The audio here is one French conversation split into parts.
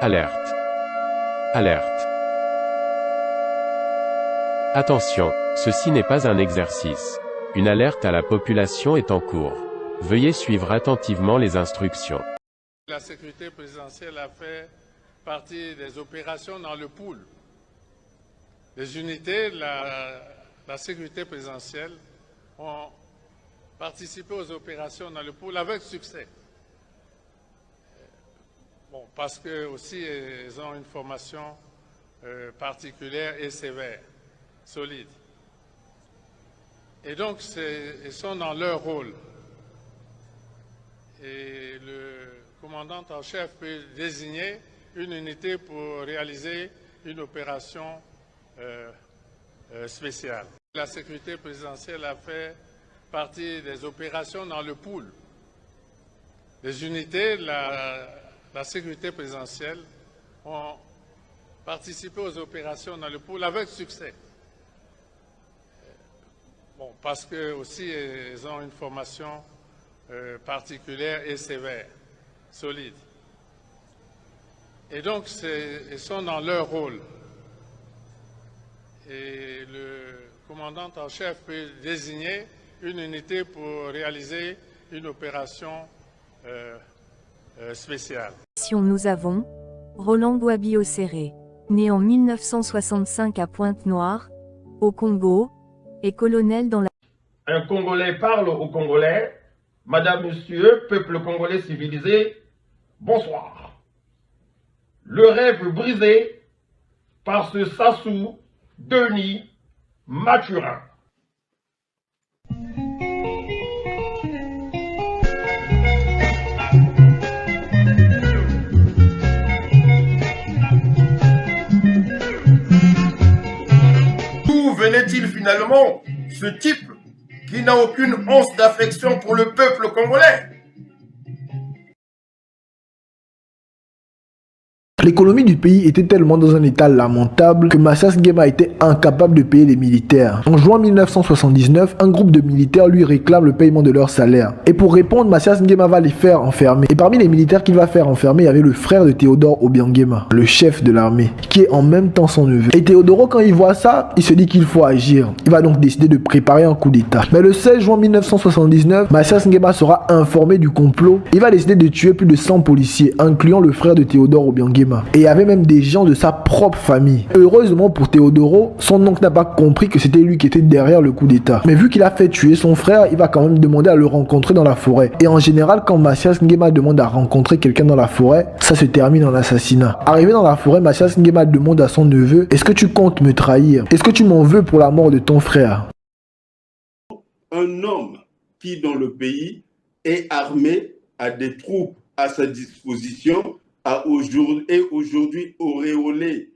Alerte. Alerte. Attention, ceci n'est pas un exercice. Une alerte à la population est en cours. Veuillez suivre attentivement les instructions. La sécurité présidentielle a fait partie des opérations dans le pool. Les unités de la sécurité présidentielle ont participé aux opérations dans le pool avec succès. Bon, parce que aussi ils ont une formation particulière et sévère, solide. Et donc ils sont dans leur rôle. Et le commandant en chef peut désigner une unité pour réaliser une opération spéciale. La sécurité présidentielle a fait partie des opérations dans le pool. Les unités de la sécurité présidentielle ont participé aux opérations dans le pool avec succès. Bon, parce que aussi ils ont une formation particulière et sévère, solide. Et donc ils sont dans leur rôle. Et le commandant en chef peut désigner une unité pour réaliser une opération spéciale. Nous avons Roland Gwabi-Oseré, né en 1965 à Pointe-Noire, au Congo, et colonel dans la... Un Congolais parle aux Congolais. Madame, Monsieur, peuple congolais civilisé, bonsoir. Le rêve brisé par ce Sassou Denis Mathurin. D'où venait-il finalement, ce type qui n'a aucune once d'affection pour le peuple congolais? L'économie du pays était tellement dans un état lamentable que Mathias Nguema était incapable de payer les militaires. En juin 1979, un groupe de militaires lui réclame le paiement de leur salaire. Et pour répondre, Mathias Nguema va les faire enfermer. Et parmi les militaires qu'il va faire enfermer, il y avait le frère de Théodore Obiang Nguema, le chef de l'armée, qui est en même temps son neveu. Et Théodoro, quand il voit ça, il se dit qu'il faut agir. Il va donc décider de préparer un coup d'état. Mais le 16 juin 1979, Mathias Nguema sera informé du complot. Il va décider de tuer plus de 100 policiers, incluant le frère de Théodore Obiang Nguema. Et il y avait même des gens de sa propre famille. Heureusement pour Théodoro, son oncle n'a pas compris que c'était lui qui était derrière le coup d'état. Mais vu qu'il a fait tuer son frère, il va quand même demander à le rencontrer dans la forêt. Et en général, quand Mathias Nguema demande à rencontrer quelqu'un dans la forêt, ça se termine en assassinat. Arrivé dans la forêt, Mathias Nguema demande à son neveu: est-ce que tu comptes me trahir? Est-ce que tu m'en veux pour la mort de ton frère? Un homme qui dans le pays est armé, a des troupes à sa disposition, est aujourd'hui auréolé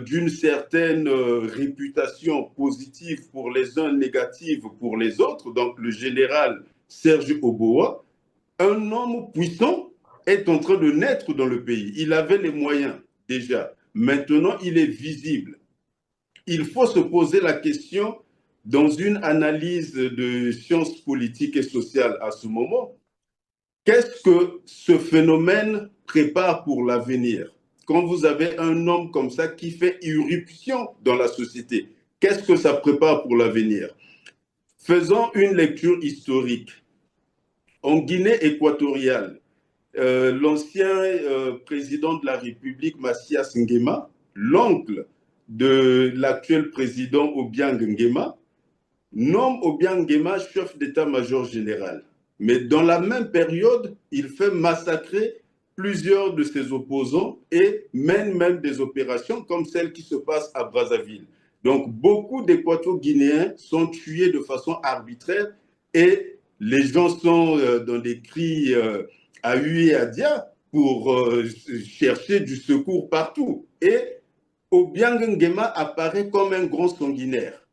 d'une certaine réputation positive pour les uns, négative pour les autres, donc le général Serge Oboa, un homme puissant est en train de naître dans le pays. Il avait les moyens déjà. Maintenant, il est visible. Il faut se poser la question dans une analyse de sciences politiques et sociales à ce moment. Qu'est-ce que ce phénomène prépare pour l'avenir? Quand vous avez un homme comme ça qui fait irruption dans la société, qu'est-ce que ça prépare pour l'avenir? Faisons une lecture historique. En Guinée équatoriale, l'ancien président de la République, Mathias Nguema, l'oncle de l'actuel président Obiang Nguema, nomme Obiang Nguema chef d'état-major général. Mais dans la même période, il fait massacrer plusieurs de ses opposants et mène même des opérations comme celle qui se passe à Brazzaville. Donc, beaucoup d'Équato-Guinéens sont tués de façon arbitraire et les gens sont dans des cris à huée et à dia pour chercher du secours partout. Et Obiang Nguema apparaît comme un grand sanguinaire.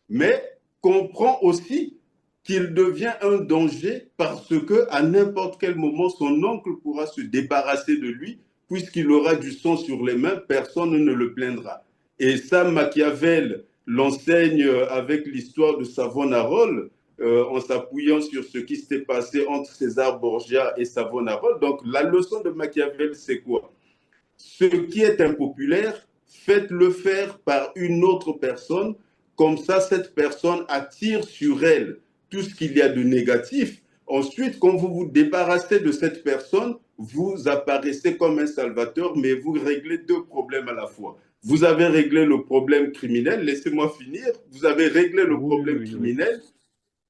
Mais comprend aussi qu'il devient un danger parce qu'à n'importe quel moment, son oncle pourra se débarrasser de lui, puisqu'il aura du sang sur les mains, personne ne le plaindra. Et ça, Machiavel l'enseigne avec l'histoire de Savonarole, en s'appuyant sur ce qui s'était passé entre César Borgia et Savonarole. Donc la leçon de Machiavel, c'est quoi? ce qui est impopulaire, faites-le faire par une autre personne. Comme ça, cette personne attire sur elle tout ce qu'il y a de négatif. Ensuite, quand vous vous débarrassez de cette personne, vous apparaissez comme un salvateur, mais vous réglez deux problèmes à la fois. Vous avez réglé le problème criminel, laissez-moi finir, vous avez réglé le problème criminel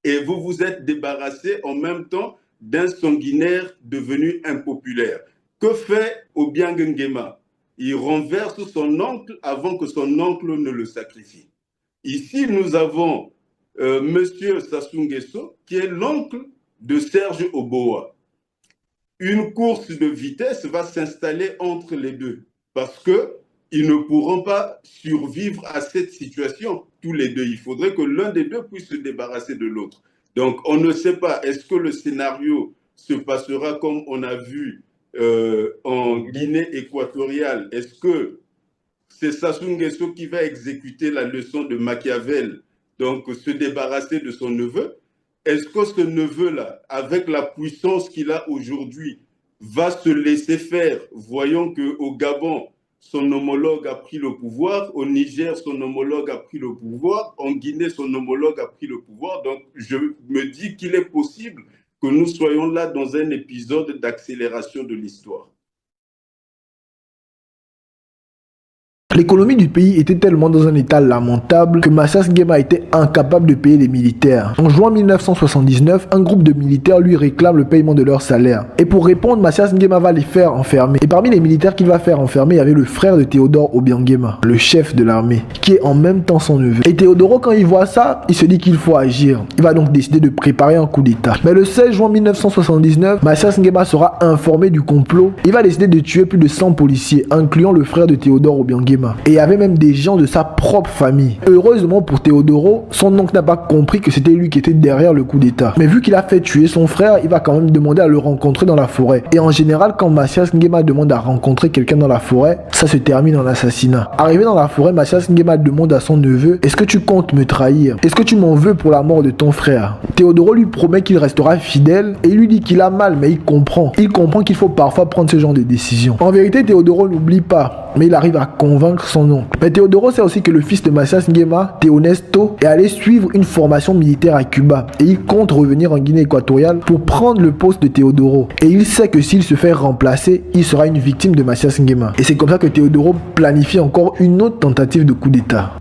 et vous vous êtes débarrassé en même temps d'un sanguinaire devenu impopulaire. Que fait Obiang Nguema? Il renverse son oncle avant que son oncle ne le sacrifie. Ici, nous avons Monsieur Sassou Nguesso, qui est l'oncle de Serge Oboa. Une course de vitesse va s'installer entre les deux parce qu'ils ne pourront pas survivre à cette situation, tous les deux. Il faudrait que l'un des deux puisse se débarrasser de l'autre. Donc, on ne sait pas, est-ce que le scénario se passera comme on a vu en Guinée équatoriale? Est-ce que c'est Sassou Nguesso qui va exécuter la leçon de Machiavel, donc se débarrasser de son neveu? Est-ce que ce neveu-là, avec la puissance qu'il a aujourd'hui, va se laisser faire? Voyons qu'au Gabon, son homologue a pris le pouvoir, au Niger, son homologue a pris le pouvoir, en Guinée, son homologue a pris le pouvoir. Donc, je me dis qu'il est possible que nous soyons là dans un épisode d'accélération de l'histoire. L'économie du pays était tellement dans un état lamentable que Mathias Nguema était incapable de payer les militaires. En juin 1979, un groupe de militaires lui réclame le paiement de leur salaire. Et pour répondre, Mathias Nguema va les faire enfermer. Et parmi les militaires qu'il va faire enfermer, il y avait le frère de Théodore Obiang Nguema, le chef de l'armée, qui est en même temps son neveu. Et Théodoro, quand il voit ça, il se dit qu'il faut agir. Il va donc décider de préparer un coup d'état. Mais le 16 juin 1979, Mathias Nguema sera informé du complot. Il va décider de tuer plus de 100 policiers, incluant le frère de Théodore Obiang Nguema. Et il y avait même des gens de sa propre famille. Heureusement pour Théodoro, son oncle n'a pas compris que c'était lui qui était derrière le coup d'état. Mais vu qu'il a fait tuer son frère, il va quand même demander à le rencontrer dans la forêt. Et en général, quand Mathias Nguema demande à rencontrer quelqu'un dans la forêt, ça se termine en assassinat. Arrivé dans la forêt, Mathias Nguema demande à son neveu: est-ce que tu comptes me trahir? Est-ce que tu m'en veux pour la mort de ton frère? Théodoro lui promet qu'il restera fidèle et il lui dit qu'il a mal, mais il comprend. Il comprend qu'il faut parfois prendre ce genre de décision. En vérité, Théodoro n'oublie pas, mais il arrive à convaincre son oncle. Mais Théodoro sait aussi que le fils de Mathias Nguema, Théonesto, est allé suivre une formation militaire à Cuba et il compte revenir en Guinée équatoriale pour prendre le poste de Théodoro. Et il sait que s'il se fait remplacer, il sera une victime de Mathias Nguema. Et c'est comme ça que Théodoro planifie encore une autre tentative de coup d'état.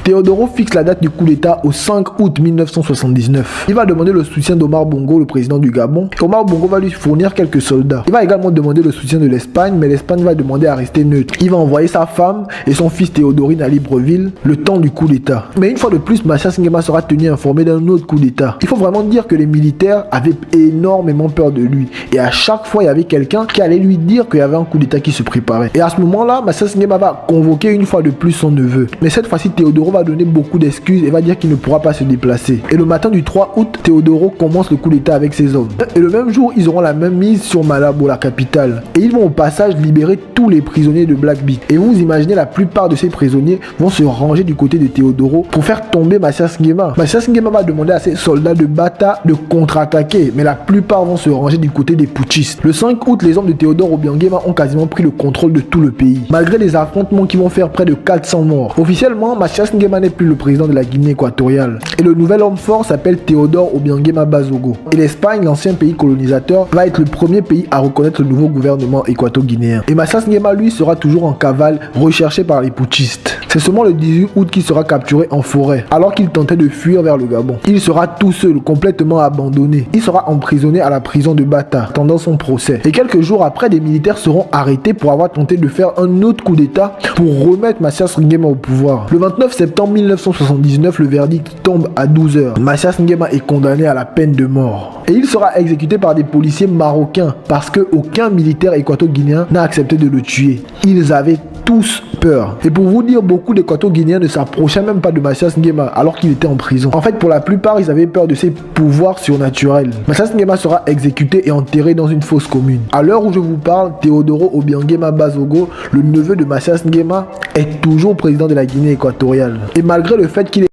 Théodoro fixe la date du coup d'état au 5 août 1979. Il va demander le soutien d'Omar Bongo, le président du Gabon. Omar Bongo va lui fournir quelques soldats. Il va également demander le soutien de l'Espagne, mais l'Espagne va demander à rester neutre. Il va envoyer sa femme et son fils Théodorine à Libreville le temps du coup d'état. Mais une fois de plus, Mathias Nguema sera tenu informé d'un autre coup d'état. Il faut vraiment dire que les militaires avaient énormément peur de lui. Et à chaque fois, il y avait quelqu'un qui allait lui dire qu'il y avait un coup d'état qui se préparait. Et à ce moment-là, Mathias Nguema va convoquer une fois de plus son neveu. Mais cette fois-ci, Théodoro va donner beaucoup d'excuses et va dire qu'il ne pourra pas se déplacer. Et le matin du 3 août, Théodoro commence le coup d'état avec ses hommes. Et le même jour, ils auront la même mise sur Malabo, la capitale. Et ils vont au passage libérer tous les prisonniers de Black Beat. Et vous imaginez, la plupart de ces prisonniers vont se ranger du côté de Théodoro pour faire tomber Mathias Nguema. Mathias Nguema va demander à ses soldats de Bata de contre-attaquer, mais la plupart vont se ranger du côté des putschistes. Le 5 août, les hommes de Théodore Obiang Nguema ont quasiment pris le contrôle de tout le pays, malgré les affrontements qui vont faire près de 400 morts. Officiellement, Mathias Nguema n'est plus le président de la Guinée équatoriale. Et le nouvel homme fort s'appelle Théodore Obiang Nguema Bazogo. Et l'Espagne, l'ancien pays colonisateur, va être le premier pays à reconnaître le nouveau gouvernement équato-guinéen. Et Mathias Nguema, lui, sera toujours en cavale, recherché par les putschistes. C'est seulement le 18 août qu'il sera capturé en forêt, alors qu'il tentait de fuir vers le Gabon. Il sera tout seul, complètement abandonné. Il sera emprisonné à la prison de Bata, attendant son procès. Et quelques jours après, des militaires seront arrêtés pour avoir tenté de faire un autre coup d'état pour remettre Mathias Nguema au pouvoir. Le 29 septembre 1979, le verdict tombe à 12h. Mathias Nguema est condamné à la peine de mort. Et il sera exécuté par des policiers marocains parce qu'aucun militaire équato-guinéen n'a accepté de le tuer. Ils avaient tous peur. Et pour vous dire, beaucoup d'Équato-Guinéens ne s'approchaient même pas de Mathias Nguema alors qu'il était en prison. En fait, pour la plupart, ils avaient peur de ses pouvoirs surnaturels. Mathias Nguema sera exécuté et enterré dans une fosse commune. À l'heure où je vous parle, Théodoro Obiang Nguema Bazogo, le neveu de Mathias Nguema, est toujours président de la Guinée équatoriale. Et malgré le fait qu'il est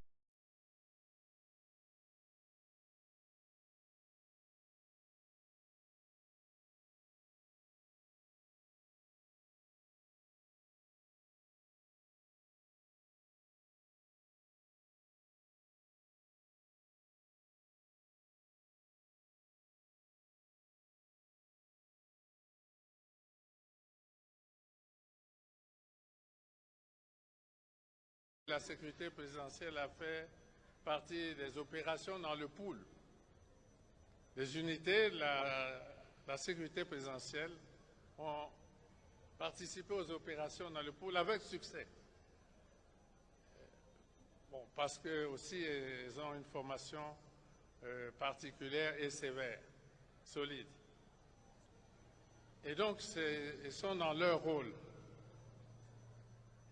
La sécurité présidentielle a fait partie des opérations dans le pool. Les unités de la sécurité présidentielle ont participé aux opérations dans le pool avec succès. Bon, parce que aussi ils ont une formation particulière et sévère, solide. Et donc ils sont dans leur rôle.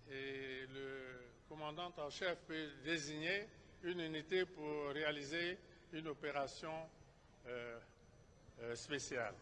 Et le commandant en chef peut désigner une unité pour réaliser une opération spéciale.